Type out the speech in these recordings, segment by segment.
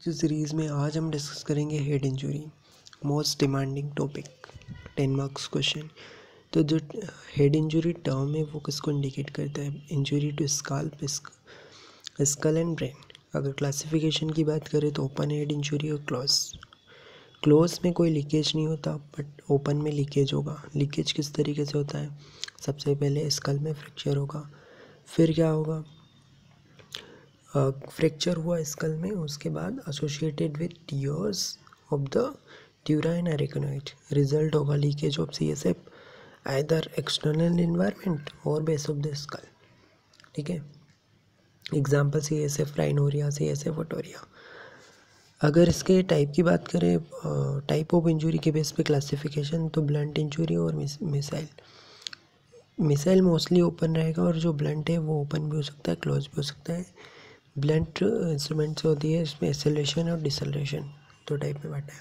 इस सीरीज़ में आज हम डिस्कस करेंगे head injury, most demanding topic, 10 marks question. तो जो हेड इंजरी टर्म है वो किसको इंडिकेट करता है? Injury to scalp, skull and brain. अगर क्लासिफिकेशन की बात करें तो ओपन हेड इंजरी और क्लोज में कोई लीकेज नहीं होता, बट ओपन में लीकेज होगा। लीकेज किस तरीके से होता है? सबसे पहले स्कल में फ्रैक्चर होगा, फिर क्या होगा? फ्रैक्चर हुआ स्कल में, उसके बाद associated with tears of the dura and arachnoid, result होगा leakage of CSF either external environment और बेस ऑफ द स्कल। ठीक है, example CSF rhinorrhoea, CSF otorrhoea. अगर इसके टाइप की बात करें, टाइप ऑफ इंजरी के बेस पे क्लासिफिकेशन, तो ब्लंट इंजरी और मिसाइल मोस्टली ओपन रहेगा, और जो ब्लंट है वो ओपन भी हो सकता है, क्लोज भी हो सकता है। ब्लंट इंस्ट्रूमेंट से होती है, इसमें एक्सेलरेशन और डिसेलरेशन दो टाइप में बांटा है।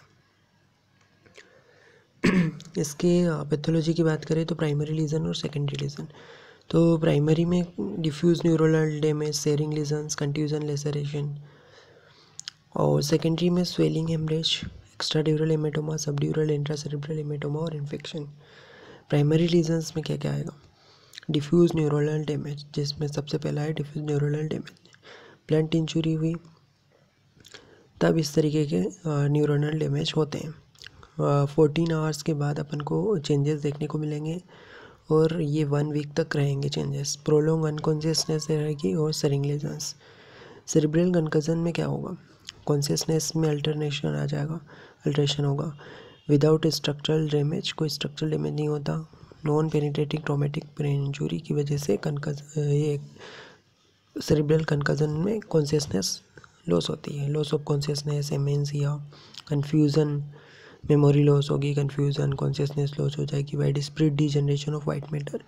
इसके पैथोलॉजी की बात करें तो प्राइमरी लीजन और सेकेंडरी लीजन। तो प्राइमरी में diffuse neuronal damage, searing lesions, contusion, laceration, और सेकेंडरी में swelling, haemorrhage, extra dural haematoma, sub dural, intracerebral haematoma और इन्फेक्शन। प्राइमरी लीजन्स में क्या क्या आएगा? डिफ्यूज न्यूरोनल डैमेज, जिसमें सबसे पहला है diffuse neuronal damage. Blunt injury हुई तब इस तरीके के न्यूरोनल डैमेज होते हैं। 14 आवर्स के बाद अपन को चेंजेस देखने को मिलेंगे, और ये 1 वीक तक रहेंगे चेंजेस। प्रोलॉन्ग अनकॉन्शियसनेस रहेगी और सेरिंग लीजन्स। सेरिब्रल कंकशन में क्या होगा? कॉन्शियसनेस में अल्ट्रेशन होगा। विदाउट स्ट्रक्चरल डैमेज, कोई स्ट्रक्चरल डैमेज नहीं होता। Non penetrating traumatic brain injury की वजह से ये सेरिब्रल कंकशन में कॉन्शियसनेस लॉस होती है। Loss of consciousness, amnesia, confusion, memory loss होगी, कन्फ्यूज़न, कॉन्शियसनेस लॉस हो जाएगी, widespread degeneration of white matter,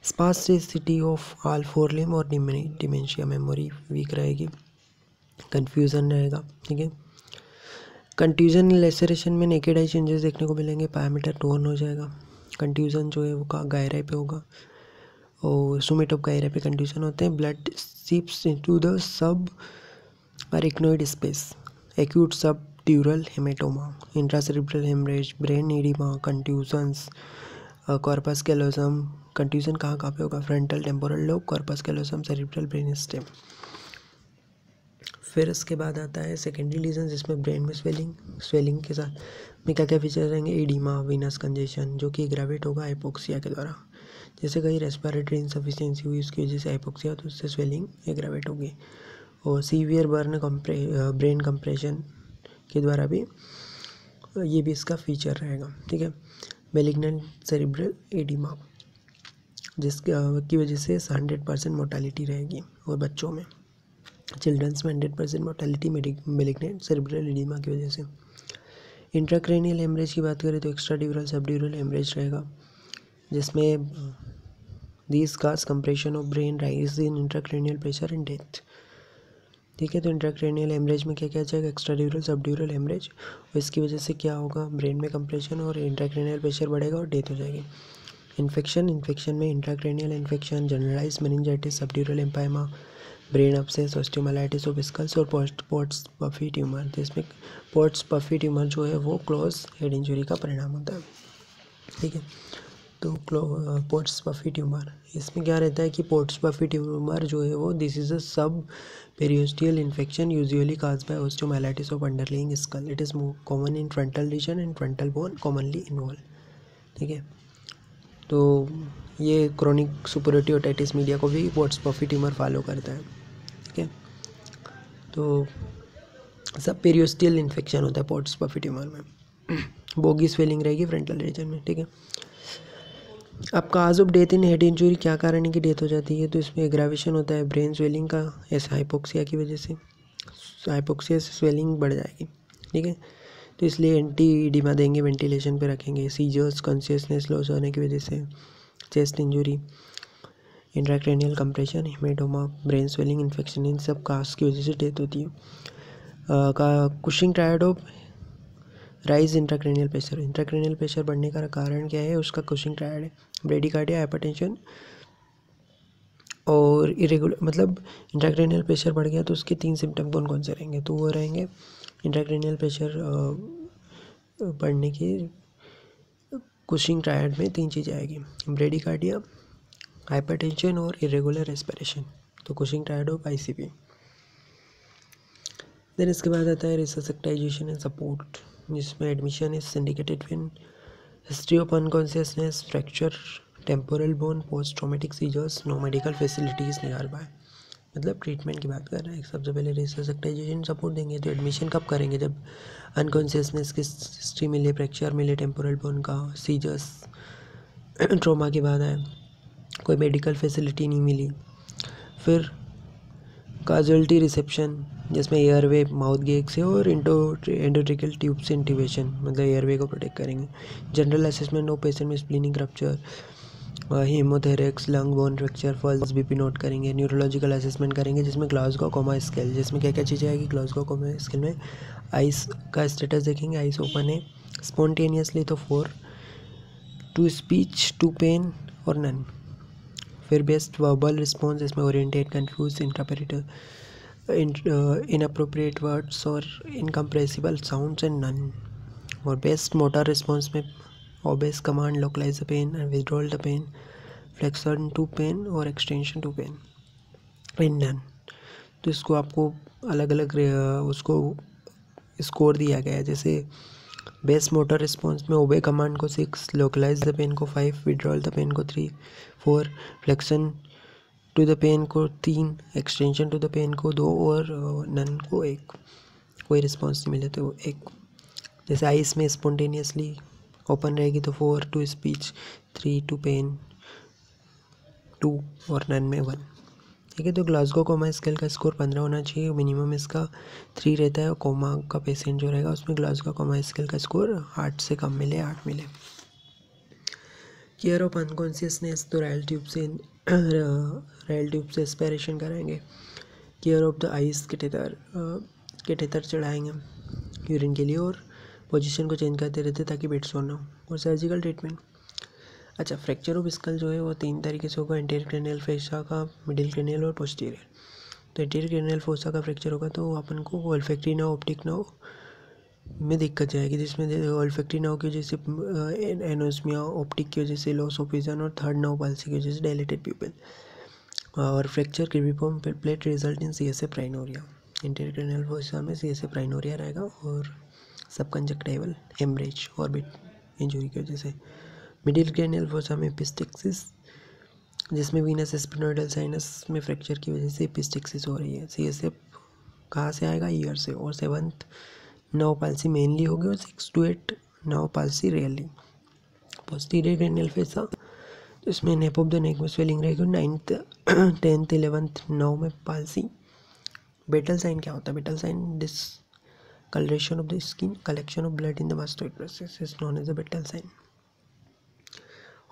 spasticity of all 4 limb और डिमेंशिया, मेमोरी वीक रहेगी, कन्फ्यूज़न रहेगा। ठीक है, कंट्यूजन लेसरेशन में नेकेड आई चेंजेस देखने को मिलेंगे, पायामीटर टोन हो जाएगा। कंट्यूजन जो है वो गायरा पे होगा, और सुमिट ऑफ गायरा पे कंट्यूजन होते हैं। Blood seeps into the subarachnoid space, acute subdural haematoma, intracerebral haemorrhage, brain oedema, contusions, corpus callosum. Contusion कहाँ पे होगा? Frontal temporal lobe, corpus callosum, cerebral brain stem. फिर इसके बाद आता है सेकेंडरी लीजन, जिसमें ब्रेन में स्वेलिंग के साथ में क्या क्या फीचर रहेंगे? एडिमा, वीनस कंजेशन, जो कि एग्रावेट होगा हाइपोक्सिया के द्वारा। जैसे कहीं रेस्पिरेटरी इंसफिशियंसी हुई, उसकी वजह से हाइपोक्सिया, तो उससे स्वेलिंग एग्रावेट होगी। और सीवियर बर्न, ब्रेन कंप्रेशन के द्वारा भी ये भी इसका फीचर रहेगा। ठीक है, मैलिग्नेंट सेरिब्रल एडिमा, जिसकी वजह से 100% मोर्टालिटी रहेगी, और बच्चों में, चिल्ड्रंस में 100% मोर्टालिटी मैलिग्नेंट सेरिब्रल एडिमा की वजह से। इंट्राक्रेनियल हेमरेज की बात करें तो एक्स्ट्रा ड्यूरल, सब ड्यूरल हेमरेज रहेगा, जिसमें these cause compression of brain, rise in intracranial pressure and death. ठीक है, तो इंट्राक्रेनियल हेमरेज में क्या क्या आ जाएगा? एक्स्ट्रा ड्यूरल, सब ड्यूरल हेमरेज, और इसकी वजह से क्या होगा? ब्रेन में कंप्रेशन और इंट्राक्रेनियल प्रेशर बढ़ेगा और डेथ हो जाएगी। इन्फेक्शन में intracranial infection, generalise meningitis, subdural empyema, brain abscess, osteomyelitis of skulls, और पोर्ट्स पफी ट्यूमर। जिसमें पोर्ट्स पफी ट्यूमर जो है वो क्लोज हेड इंजरी का परिणाम होता है। ठीक है, तो पोर्ट्स पफी ट्यूमर, इसमें क्या रहता है कि पोर्ट्स पफी ट्यूमर जो है वो this is a sub periosteal infection usually caused by osteomyelitis of underlying skull. It is common in frontal region and frontal bone commonly involve. ठीक है, तो ये क्रोनिक सुपरयोरिटी ओटाइटिस मीडिया को भी पोर्ट्स पफी ट्यूमर फॉलो करता है। ठीक है, तो सब पेरियोस्टियल इन्फेक्शन होता है पोर्ट्स पफी ट्यूमर में। बोगी स्वेलिंग रहेगी फ्रंटल रीजन में। ठीक है, अब cause of death in head injury, क्या कारण है कि डेथ हो जाती है? तो इसमें एग्रावेशन होता है ब्रेन स्वेलिंग का, ऐसे हाइपोक्सिया की वजह से। हाइपोक्सिया से स्वेलिंग बढ़ जाएगी। ठीक है, तो इसलिए एंटी एडिमा देंगे, वेंटिलेशन पे रखेंगे। सीजर्स, कॉन्शियसनेस लॉस होने की वजह से। Chest injury, intracranial compression, haematoma, brain swelling, infection, इन सब काज की वजह से डेथ होती है। Cushing triad of raise intracranial pressure, intracranial pressure बढ़ने का कारण क्या है? उसका कुशिंग ट्रायड है। ब्रेडिकार्डिया, हाइपरटेंशन और इरेगुलर मतलब इंट्राक्रैनियल प्रेशर बढ़ गया तो उसके 3 सिम्टम कौन कौन से रहेंगे, तो वो रहेंगे इंट्राक्रैनियल प्रेशर बढ़ने की कुशिंग ट्रायड में 3 चीज़ें आएगी, ब्रेडिकार्डिया, हाइपरटेंशन और इरेगुलर रेस्पिरेशन, तो Cushing triad of ICP। Then इसके बाद आता है रिससेक्टाइजेशन एंड सपोर्ट, जिसमें admission is indicated when history of unconsciousness, fracture, temporal bone, post traumatic seizures, no medical facilities near by. मतलब ट्रीटमेंट की बात कर रहे हैं। सबसे पहले रिससेक्टाइजेशन सपोर्ट देंगे, तो एडमिशन कब करेंगे, जब अनकॉन्शियसनेस की हिस्ट्री मिले, फ्रैक्चर मिले टेम्पोरल बोन का, सीजर्स, ट्रॉमा के बाद है, कोई मेडिकल फैसिलिटी नहीं मिली। फिर काजुअल्टी रिसेप्शन, जिसमें एयरवे माउथ गैग से और एंडोट्रिकल ट्यूब से इंट्यूबेशन, मतलब एयरवे को प्रोटेक्ट करेंगे। जनरल असेसमेंट ऑफ पेशेंट में splenic rupture, haemothorax, lung bone fracture, pulse, BP note करेंगे। न्यूरोलॉजिकल असेसमेंट करेंगे, जिसमें ग्लासगो कोमा स्केल, जिसमें क्या क्या चीज़ें आएगी, ग्लासगो कोमा स्केल में आइस का स्टेटस देखेंगे, आइस ओपन है स्पॉन्टेनियसली तो 4, टू स्पीच, टू पेन और नन। फिर बेस्ट वर्बल रिस्पॉन्स, इसमें oriented, confused, interpreter, inappropriate words और इनकम्प्रेसिबल साउंड्स एंड नन। और बेस्ट मोटर रिस्पॉन्स में obeys command, localise the pain and withdrawal the pain, flexion to pain और extension to pain and none. तो इसको आपको अलग अलग उसको स्कोर दिया गया है, जैसे बेस्ट मोटर रिस्पॉन्स में ओबे कमांड को 6, लोकलाइज द पेन को 5, विड्रॉल द पेन को 3, 4, फ्लेक्शन टू द पेन को 3, एक्सटेंशन टू द पेन को 2 और नन को 1। कोई रिस्पॉन्स नहीं मिले तो 1। जैसे आइस में स्पॉन्टेनियसली ओपन रहेगी तो 4, टू स्पीच 3, टू पेन 2 और नन में 1। ठीक है, तो ग्लासगो कोमा स्केल का स्कोर 15 होना चाहिए, मिनिमम इसका 3 रहता है, और कोमा का पेशेंट जो रहेगा उसमें ग्लासगो कोमा स्केल का स्कोर 8 से कम मिले, 8 मिले। केयर ऑफ अनकॉन्शियसनेस, तो रायल ट्यूब से एस्पिरेशन कराएंगे। Care of the eyes, catheter चढ़ाएंगे यूरिन के लिए, और पोजीशन को चेंज करते रहते ताकि बेड सोना हो। और सर्जिकल ट्रीटमेंट, अच्छा, फ्रैक्चर ऑफ स्कल जो है वो 3 तरीके से होगा, एंटीरियर क्रेनियल फोसा का, मिडिल क्रेनियल और पोस्टीरियर। तो एंटीरियर क्रेनियल फोसा का फ्रैक्चर होगा तो अपन को ओल्फैक्टरी नर्व, ऑप्टिक नर्व में दिक्कत जाएगी, जिसमें ओल्फैक्टरी नर्व की वजह से एनोस्मिया, ऑप्टिक की वजह से लॉस ऑफ विजन, और थर्ड नर्व पल्सी की वजह से डायलेटेड प्यूपिल। और fracture cribriform plate result in CSF rhinorrhoea. Anterior cranial fossa में CSF राइनोरिया रहेगा, और सबकंजक्टिवल हेमरेज ऑर्बिट इंजरी की वजह से। मिडिल क्रेनियल फोसा में एपिस्टेक्सिस, जिसमें वीनस स्पिनोइडल साइनस में फ्रैक्चर की वजह से एपिस्टेक्सिस हो रही है। CSF कहाँ से आएगा, ईयर से। और 7th नर्व पाल्सी मेनली होगी, और 6 to 8 nerve palsy rarely. Posterior cranial fossa, तो इसमें नेप ऑफ द नेक में स्वेलिंग रहेगी, 9th 10th 11th नर्व में पाल्सी। बेटल साइन क्या होता है, Battle sign discolouration of the skin, collection of blood in the mastoid process is known as the Battle sign.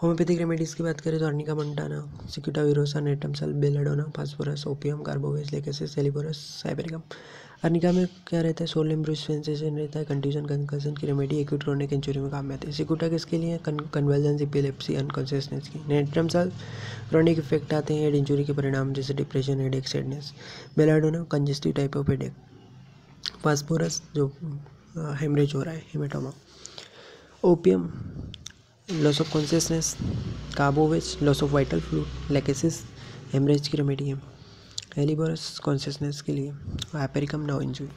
Homeopathic remedies की बात करें तो अर्निका मोंटाना, सिक्यूटा विरोसा, नेटमसल, belladonna, phosphorus, opium, carbo veg, lachesis, सेलिबोरस, साइबेरिकम। अर्निका में क्या रहता है, सोलम ब्रूस सेंसेशन रहता है, कंट्यूजन कंकशन की रेमेडी, एक्यूट क्रोनिक इंजरी में काम में आती है। सिक्यूटा किसके लिए, कन्वर्जेंस, एपिलेप्सी, अनकॉन्शियसनेस की। नेटमसल क्रोनिक इफेक्ट आते हैं हेड इंजरी के परिणाम, जैसे depression, headache, sadness. Belladonna congestive type of headache. Phosphorus जो हेमरेज हो रहा है, haematoma. Opium loss of consciousness. Carbo veg loss of vital fluid. Lachesis haemorrhage की रेमेडी है। हेलिबोरस कॉन्शियसनेस के लिए। Hypericum nerve injury.